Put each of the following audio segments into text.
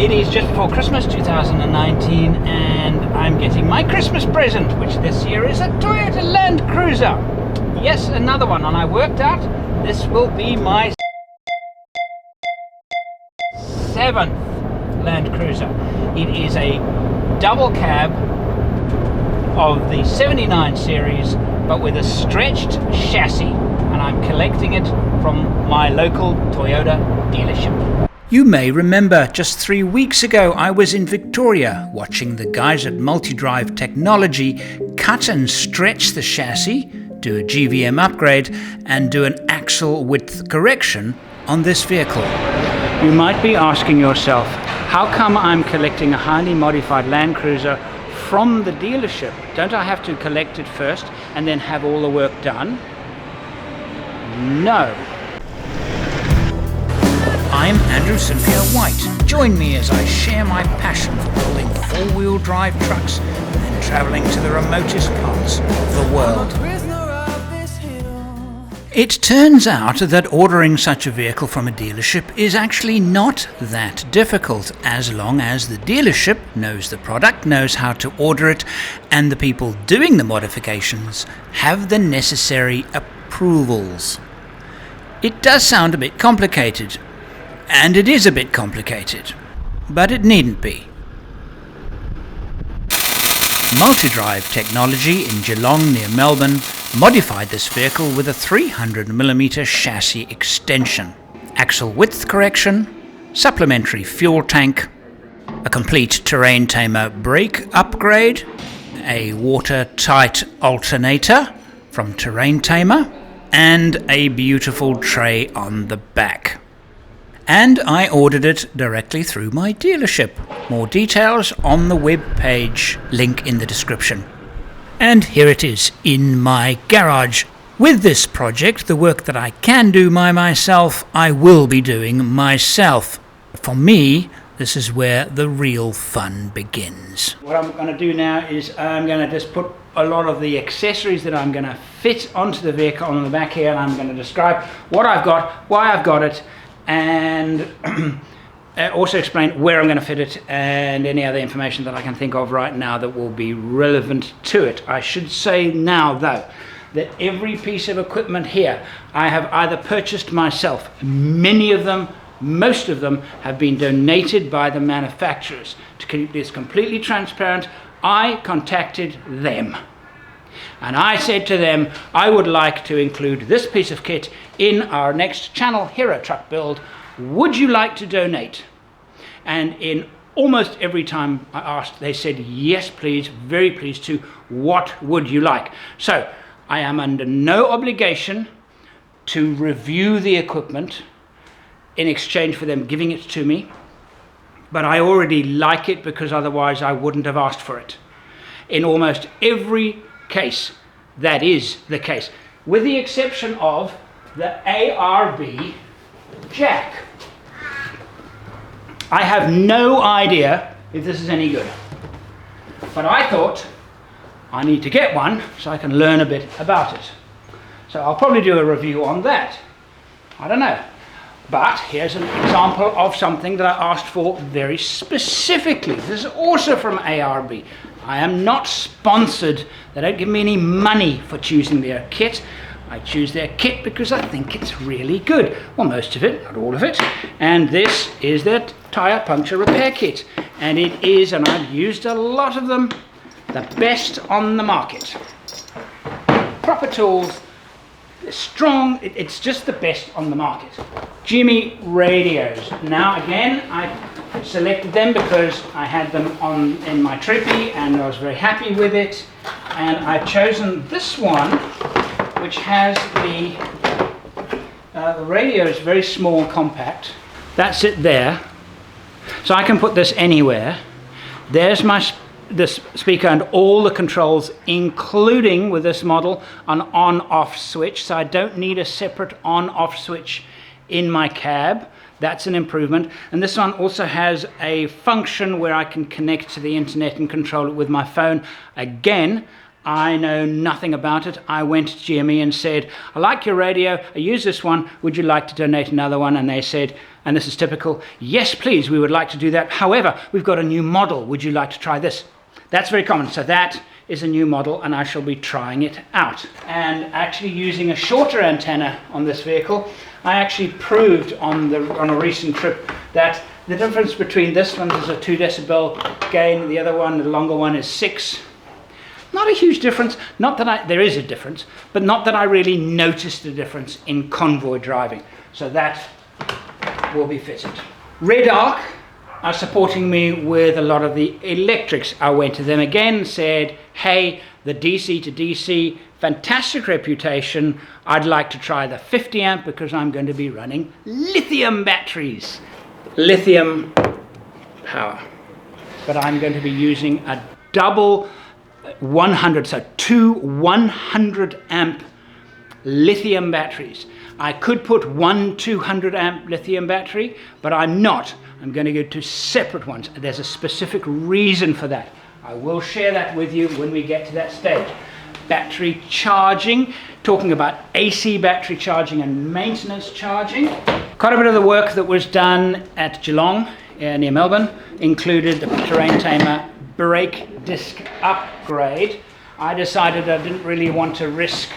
It is just before Christmas 2019 and I'm getting my Christmas present, which this year is a Toyota Land Cruiser. Yes, another one, and I worked out this will be my 7th Land Cruiser. It is a double cab of the 79 series, but with a stretched chassis, and I'm collecting it from my local Toyota dealership. You may remember just 3 weeks ago I was in Victoria watching the guys at Multi-Drive Technology cut and stretch the chassis, do a GVM upgrade and do an axle width correction on this vehicle. You might be asking yourself, how come I'm collecting a highly modified Land Cruiser from the dealership? Don't I have to collect it first and then have all the work done? No. I'm St Pierre White. Join me as I share my passion for building four-wheel drive trucks and travelling to the remotest parts of the world. It turns out that ordering such a vehicle from a dealership is actually not that difficult, as long as the dealership knows the product, knows how to order it, and the people doing the modifications have the necessary approvals. It does sound a bit complicated, and it is a bit complicated, but it needn't be. Multi-Drive Technology in Geelong near Melbourne modified this vehicle with a 300mm chassis extension, axle width correction, supplementary fuel tank, a complete terrain tamer brake upgrade, a watertight alternator from Terrain Tamer, and a beautiful tray on the back. And I ordered it directly through my dealership. More details on the web page, link in the description. And here it is in my garage. With this project, the work that I can do by myself, I will be doing myself. For me, this is where the real fun begins. What I'm going to do now is I'm going to just put a lot of the accessories that I'm going to fit onto the vehicle on the back here, and I'm going to describe what I've got, why I've got it, and also explain where I'm going to fit it and any other information that I can think of right now that will be relevant to it. I should say now, though, that every piece of equipment here I have either purchased myself. Many of them, most of them, have been donated by the manufacturers. To keep this completely transparent, I contacted them. And I said to them, I would like to include this piece of kit in our next Channel Hero truck build. Would you like to donate? And in almost every time I asked, they said, yes, please, very pleased to. What would you like? So I am under no obligation to review the equipment in exchange for them giving it to me. But I already like it because otherwise I wouldn't have asked for it. In almost every case, that is the case, with the exception of the ARB jack. I have no idea if this is any good, but I thought I need to get one so I can learn a bit about it. So I'll probably do a review on that. I don't know. But here's an example of something that I asked for very specifically. This is also from ARB. I am not sponsored. They don't give me any money for choosing their kit. I choose their kit because I think it's really good. Well, most of it, not all of it. And this is their tyre puncture repair kit. And it is, and I've used a lot of them, the best on the market. Proper tools, strong, it's just the best on the market. Jimmy radios. Now again, I selected them because I had them on in my trippy and I was very happy with it. And I've chosen this one, which has the radio is very small and compact. That's it there. So I can put this anywhere. There's this speaker and all the controls, including with this model an on-off switch. So I don't need a separate on-off switch in my cab. That's an improvement. And this one also has a function where I can connect to the internet and control it with my phone. Again, I know nothing about it. I went to GME and said, I like your radio, I use this one, would you like to donate another one? And they said, and this is typical, yes please, we would like to do that. However, we've got a new model, would you like to try this? That's very common. So that is a new model and I shall be trying it out. And actually using a shorter antenna on this vehicle, I actually proved on a recent trip that the difference between this one is a 2 decibel gain, the other one, the longer one, is 6. Not a huge difference, not that there is a difference, but not that I really noticed a difference in convoy driving. So that will be fitted. Red Arc are supporting me with a lot of the electrics. I went to them again, said, hey, the DC to DC, fantastic reputation. I'd like to try the 50 amp because I'm going to be running lithium batteries. Lithium power. But I'm going to be using a double 100, so 2 100 amp lithium batteries. I could put one 200 amp lithium battery, but I'm not. I'm going to go to separate ones. There's a specific reason for that. I will share that with you when we get to that stage. Battery charging, talking about AC battery charging and maintenance charging. Quite a bit of the work that was done at Geelong near Melbourne included the terrain tamer brake disc upgrade. I decided I didn't really want to risk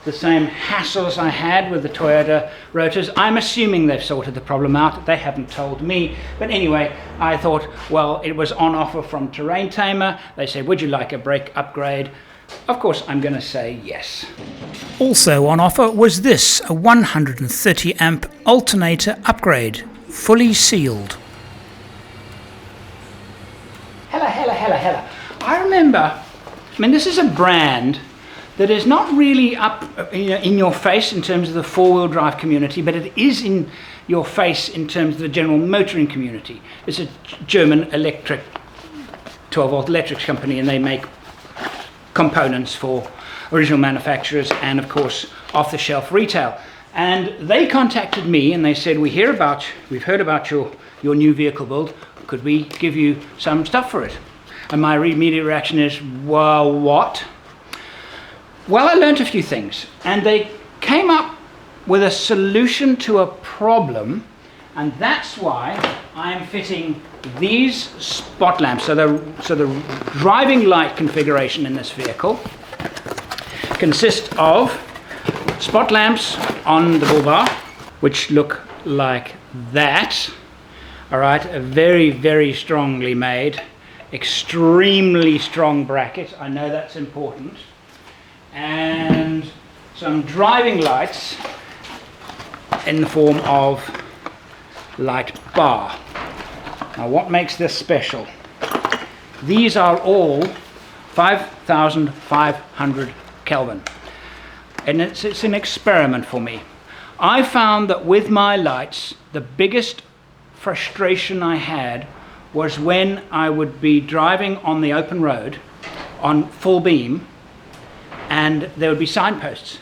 the same hassles I had with the Toyota rotors. I'm assuming they've sorted the problem out. They haven't told me. But anyway, I thought, well, it was on offer from Terrain Tamer. They said, would you like a brake upgrade? Of course, I'm going to say yes. Also on offer was this, a 130 amp alternator upgrade, fully sealed. Hella. I remember, this is a brand that is not really up in your face in terms of the four-wheel drive community, but it is in your face in terms of the general motoring community. It's a German electric, 12-volt electrics company, and they make components for original manufacturers and, of course, off-the-shelf retail. And they contacted me and they said, we've heard about your new vehicle build. Could we give you some stuff for it? And my immediate reaction is, well, what? Well, I learned a few things, and they came up with a solution to a problem, and that's why I'm fitting these spot lamps. So the driving light configuration in this vehicle consists of spot lamps on the bull bar, which look like that. All right, a very, very strongly made, extremely strong bracket. I know that's important. And some driving lights in the form of light bar. Now, what makes this special? These are all 5,500 Kelvin, and it's an experiment for me. I found that with my lights, the biggest frustration I had was when I would be driving on the open road on full beam, and there would be signposts,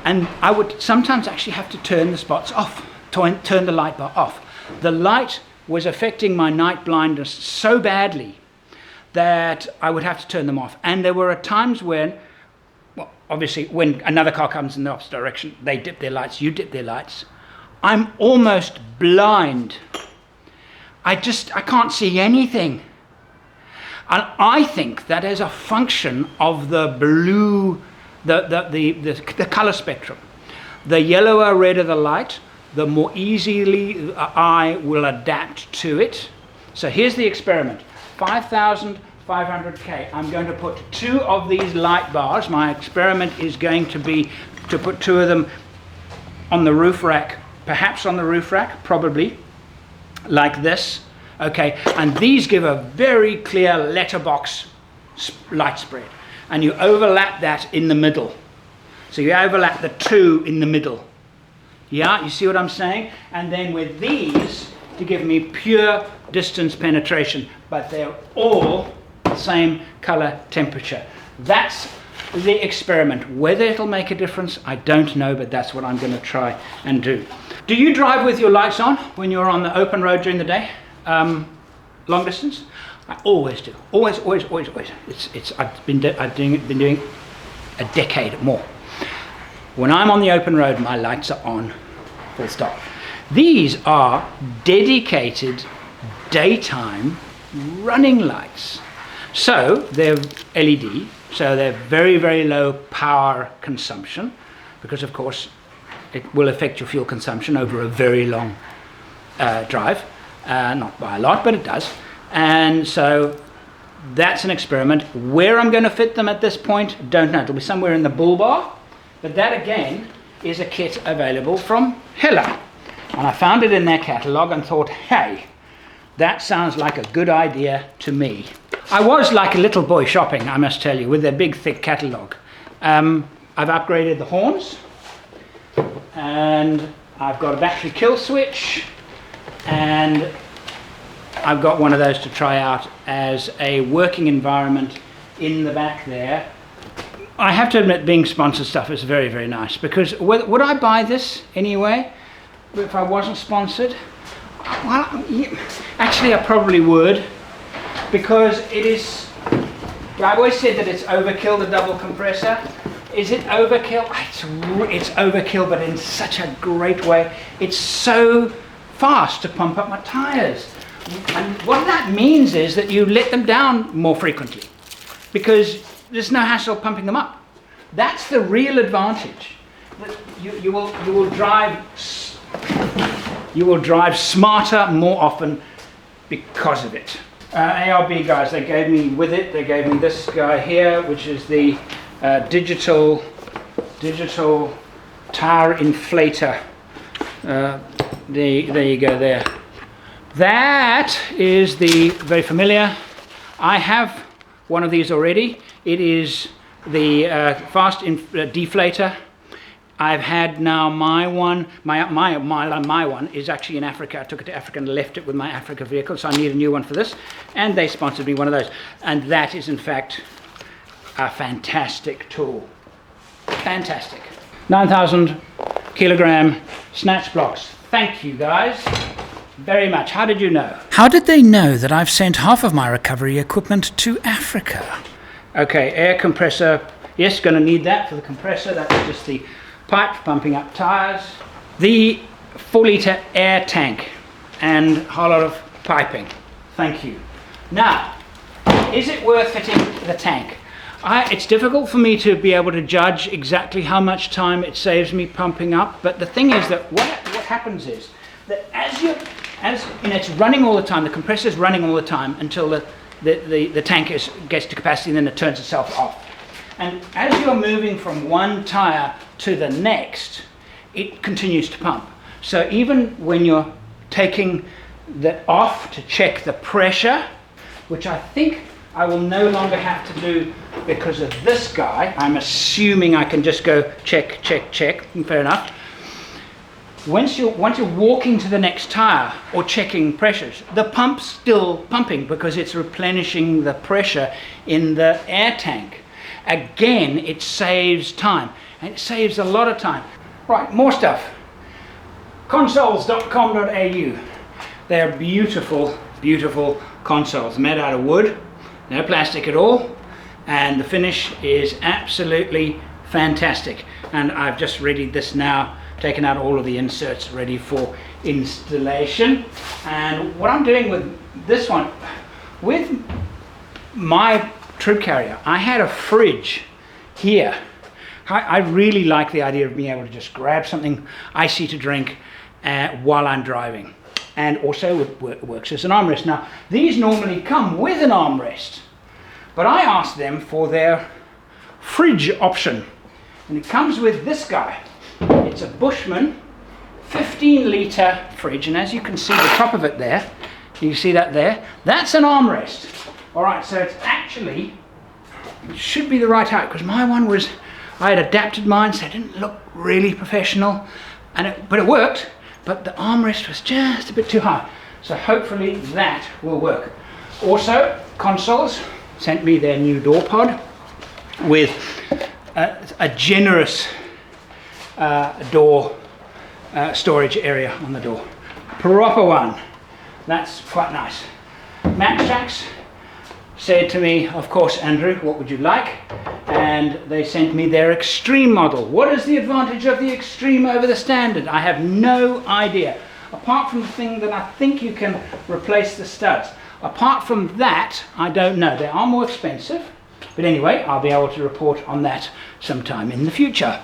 and I would sometimes actually have to turn the spots off, turn the light bar off. The light was affecting my night blindness so badly that I would have to turn them off. And there were times when, well, obviously when another car comes in the opposite direction, they dip their lights, you dip their lights. I'm almost blind. I can't see anything. And I think that is a function of the blue, the color spectrum. The yellower, redder the light, the more easily the eye will adapt to it. So here's the experiment. 5,500K. I'm going to put 2 of these light bars. My experiment is going to be to put 2 of them on the roof rack, perhaps on the roof rack, probably, like this. Okay, and these give a very clear letterbox light spread, and you overlap that in the middle. So you overlap the 2 in the middle. Yeah, you see what I'm saying? And then with these to give me pure distance penetration, but they're all the same color temperature. That's the experiment. Whether it'll make a difference, I don't know, but that's what I'm going to try and do. Do you drive with your lights on when you're on the open road during the day? long distance, I always do. Always. I've been doing a decade more. When I'm on the open road, my lights are on, full stop. These are dedicated daytime running lights. So they're LED, so they're very, very low power consumption, because of course it will affect your fuel consumption over a very long drive. Not by a lot, but it does. And so that's an experiment. Where I'm going to fit them at this point, don't know. It'll be somewhere in the bull bar. But that again is a kit available from Hella. And I found it in their catalogue and thought, hey, that sounds like a good idea to me. I was like a little boy shopping, I must tell you, with their big thick catalogue. I've upgraded the horns, and I've got a battery kill switch, and I've got one of those to try out as a working environment in the back there. I have to admit, being sponsored stuff is very, very nice, because would I buy this anyway if I wasn't sponsored? Well, actually I probably would, because it is, I've always said that it's overkill, the double compressor. Is it overkill? It's overkill, but in such a great way. It's so fast to pump up my tires. And what that means is that you let them down more frequently, because there's no hassle pumping them up. That's the real advantage. You will drive smarter more often because of it. ARB guys, they gave me with it. They gave me this guy here, which is the digital TYRE inflator. There you go there. That is the very familiar. I have one of these already. It is the fast deflator. I've had now my one. My one is actually in Africa. I took it to Africa and left it with my Africa vehicle, so I need a new one for this. And they sponsored me one of those. And that is in fact a fantastic tool. Fantastic. 9,000 kilogram snatch blocks. Thank you guys very much. How did you know? How did they know that I've sent half of my recovery equipment to Africa? Okay, air compressor. Yes, going to need that for the compressor. That's just the pipe pumping up tires. The 4-litre air tank and a whole lot of piping. Thank you. Now, is it worth fitting the tank? It's difficult for me to be able to judge exactly how much time it saves me pumping up, but the thing is that what happens is that it's running all the time, the compressor is running all the time until the tank gets to capacity, and then it turns itself off. And as you're moving from one tire to the next, it continues to pump. So even when you're taking that off to check the pressure, which I think I will no longer have to do because of this guy, I'm assuming I can just go check, fair enough. Once you're walking to the next tire or checking pressures, the pump's still pumping because it's replenishing the pressure in the air tank. Again, it saves time, and it saves a lot of time. Right, more stuff. Consoles.com.au. They're beautiful, beautiful consoles made out of wood, no plastic at all, and the finish is absolutely fantastic. And I've just readied this now, taken out all of the inserts ready for installation. And what I'm doing with this one, with my troop carrier, I had a fridge here. I really like the idea of being able to just grab something icy to drink while I'm driving, and also it works as an armrest. Now these normally come with an armrest, but I asked them for their fridge option, and it comes with this guy. It's a Bushman 15-litre fridge, and as you can see the top of it there, you see that there, that's an armrest. Alright, so it's actually, it should be the right height, because my one was, I had adapted mine so it didn't look really professional, but it worked, but the armrest was just a bit too high. So hopefully that will work. Also, Consoles sent me their new door pod with a generous door storage area on the door. Proper one. That's quite nice. Matchbacks said to me, of course, Andrew, what would you like? And they sent me their Extreme model. What is the advantage of the Extreme over the Standard? I have no idea. Apart from the thing that I think you can replace the studs. Apart from that, I don't know. They are more expensive. But anyway, I'll be able to report on that sometime in the future.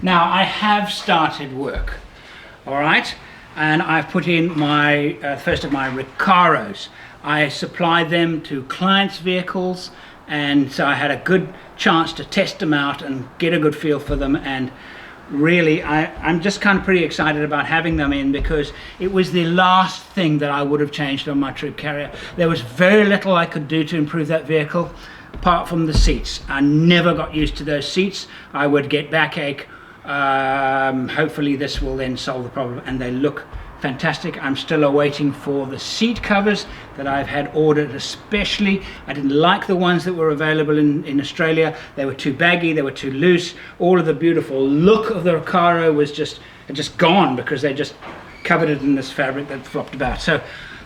Now, I have started work. All right? And I've put in my first of my Recaros. I supplied them to clients' vehicles, and so I had a good chance to test them out and get a good feel for them. And really, I'm just kind of pretty excited about having them in, because it was the last thing that I would have changed on my troop carrier. There was very little I could do to improve that vehicle, apart from the seats. I never got used to those seats. I would get backache. Hopefully this will then solve the problem, and they look fantastic. I'm still awaiting for the seat covers that I've had ordered especially. I didn't like the ones that were available in Australia. They were too baggy, they were too loose. All of the beautiful look of the Recaro was just gone, because they just covered it in this fabric that flopped about. So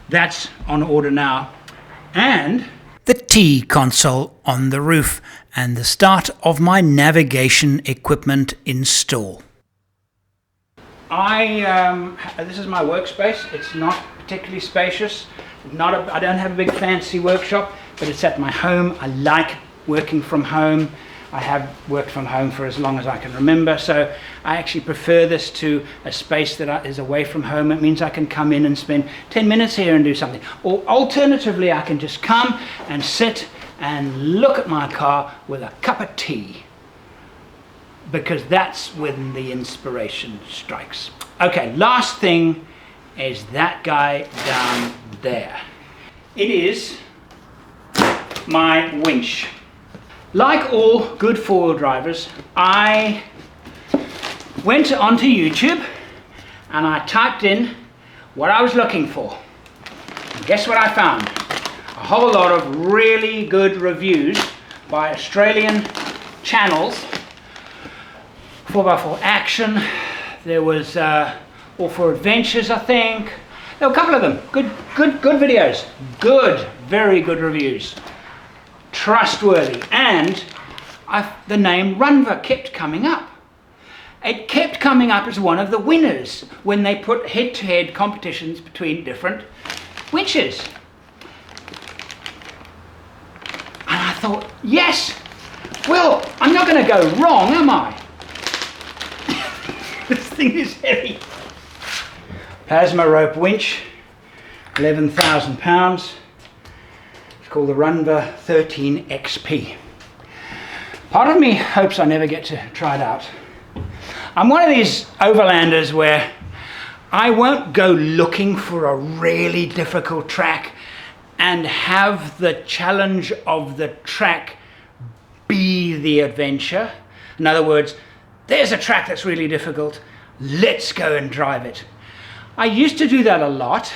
that's on order now. And the T console on the roof, and the start of my navigation equipment install. This is my workspace. It's not particularly spacious. I don't have a big fancy workshop, but it's at my home. I like working from home. I have worked from home for as long as I can remember, so I actually prefer this to a space that is away from home. It means I can come in and spend 10 minutes here and do something. Or alternatively, I can just come and sit and look at my car with a cup of tea, because that's when the inspiration strikes. Okay, last thing is that guy down there. It is my winch. Like all good four-wheel drivers, I went onto YouTube and I typed in what I was looking for. And guess what I found? A whole lot of really good reviews by Australian channels. 4x4 action, there was All for Adventures, I think. There were a couple of them. Good videos. Good, very good reviews. Trustworthy. And the name Runva kept coming up. It kept coming up as one of the winners when they put head-to-head competitions between different winches. And I thought, yes, well, I'm not going to go wrong, am I? This thing is heavy. Plasma rope winch, 11,000 pounds. It's called the Runva 13 XP. Part of me hopes I never get to try it out. I'm one of these overlanders where I won't go looking for a really difficult track and have the challenge of the track be the adventure. In other words, there's a track that's really difficult, let's go and drive it. I used to do that a lot,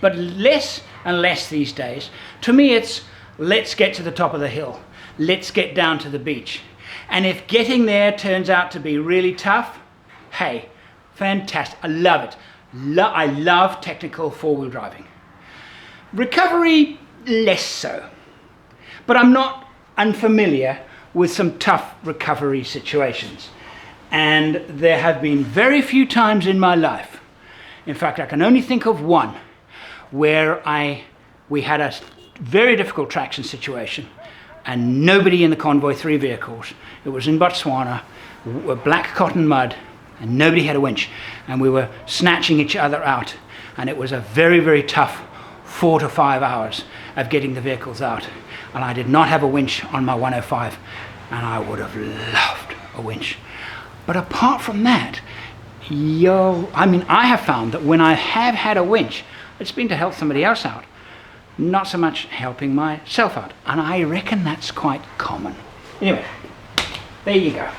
but less and less these days. To me, it's let's get to the top of the hill, let's get down to the beach. And if getting there turns out to be really tough, hey, fantastic, I love it. I love technical four-wheel driving. Recovery, less so. But I'm not unfamiliar with some tough recovery situations. And there have been very few times in my life, in fact I can only think of one, where we had a very difficult traction situation and nobody in the Convoy 3 vehicles. It was in Botswana, black cotton mud, and nobody had a winch, and we were snatching each other out, and it was a very, very tough 4 to 5 hours of getting the vehicles out. And I did not have a winch on my 105, and I would have loved a winch. But apart from that, I have found that when I have had a winch, it's been to help somebody else out, not so much helping myself out. And I reckon that's quite common. Anyway, there you go.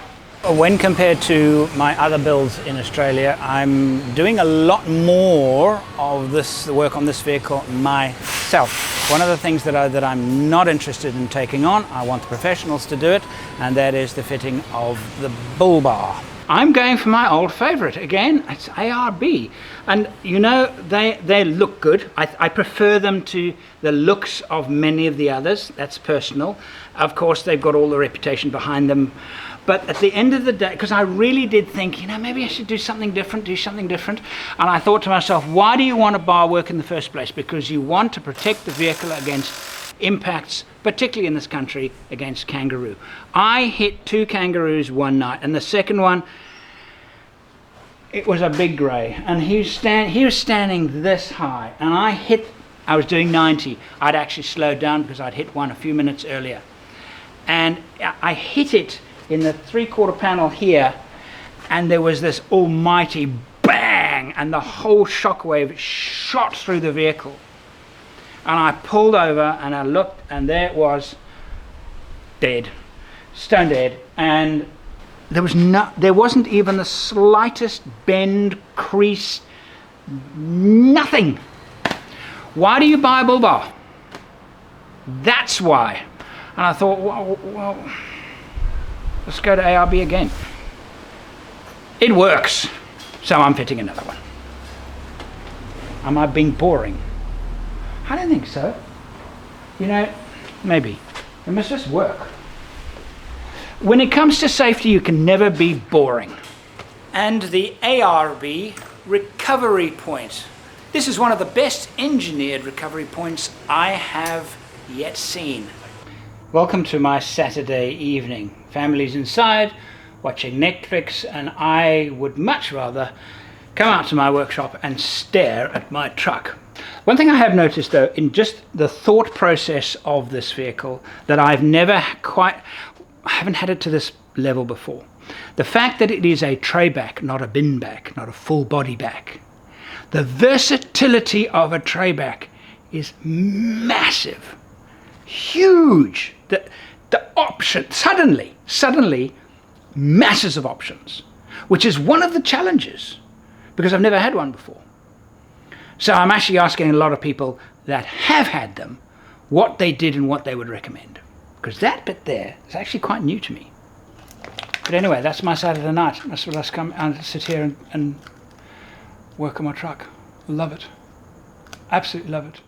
When compared to my other builds in Australia, I'm doing a lot more of this work on this vehicle myself. One of the things that I'm not interested in taking on, I want the professionals to do it, and that is the fitting of the bull bar. I'm going for my old favorite again. It's ARB, and you know, they look good. I prefer them to the looks of many of the others. That's personal. Of course, they've got all the reputation behind them, but at the end of the day, because I really did think, you know, maybe I should do something different, and I thought to myself, why do you want a bar work in the first place? Because you want to protect the vehicle against impacts, particularly in this country, against kangaroo. I hit 2 kangaroos one night, and the second one, it was a big grey, and he was standing this high, and I was doing 90. I'd actually slowed down because I'd hit one a few minutes earlier, and I hit it in the 3/4 panel here, and there was this almighty bang, and the whole shockwave shot through the vehicle. And I pulled over and I looked, and there it was, dead, stone dead, and there wasn't even the slightest bend, crease, nothing. Why do you buy a bull bar? That's why. And I thought, well, let's go to ARB again. It works, so I'm fitting another one. Am I being boring? I don't think so. You know, maybe. It must just work. When it comes to safety, you can never be boring. And the ARB recovery point. This is one of the best engineered recovery points I have yet seen. Welcome to my Saturday evening. Family's inside, watching Netflix, and I would much rather come out to my workshop and stare at my truck. One thing I have noticed, though, in just the thought process of this vehicle, that I haven't had it to this level before. The fact that it is a tray back, not a bin back, not a full body back. The versatility of a tray back is massive, huge. The option, suddenly, masses of options, which is one of the challenges, because I've never had one before. So I'm actually asking a lot of people that have had them what they did and what they would recommend, because that bit there is actually quite new to me. But anyway, that's my Saturday night. That's what I come and sit here and work on my truck. Love it. Absolutely love it.